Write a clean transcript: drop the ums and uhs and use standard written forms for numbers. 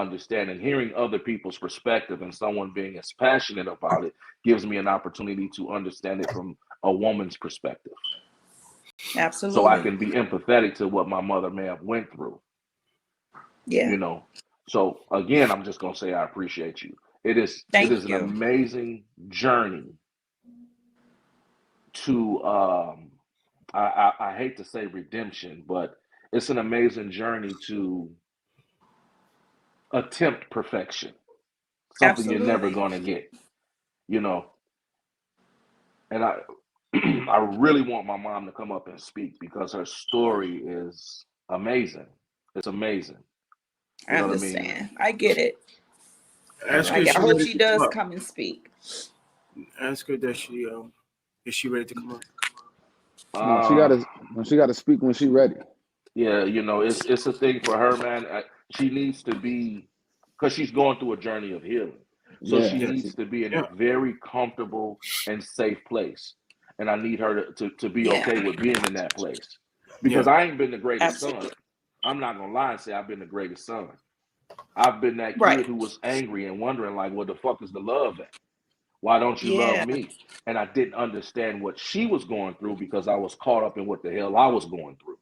understand. And hearing other people's perspective and someone being as passionate about it gives me an opportunity to understand it from a woman's perspective. So I Absolutely. can be empathetic to what my mother may have went through, Yeah. you know. So again, I'm just gonna say I appreciate you. It is Thank an you. amazing journey to I hate to say redemption, but it's an amazing journey to attempt perfection. Something you're never Absolutely. gonna get, you know. And I I really want my mom to come up and speak because her story is amazing. It's amazing. I You know what I mean? understand. I get it. Ask her I if she hope ready she to come does up. come and speak. Ask her that she is she ready to come up? No, Uh, she gotta speak when she ready. yeah, it's a thing for her, man. She needs to be, because she's going through a journey of healing. So she Yeah. Yes. needs to be in a Yeah. very comfortable and safe place. And I need her to be Yeah. okay with being in that place. Yeah. Because I ain't been the greatest son. Absolutely. I'm not gonna lie and say I've been the greatest son. I've been that kid Right. who was angry and wondering, like, what the fuck is the love at? Why don't you love Yeah. me? And I didn't understand what she was going through because I was caught up in what the hell I was going through.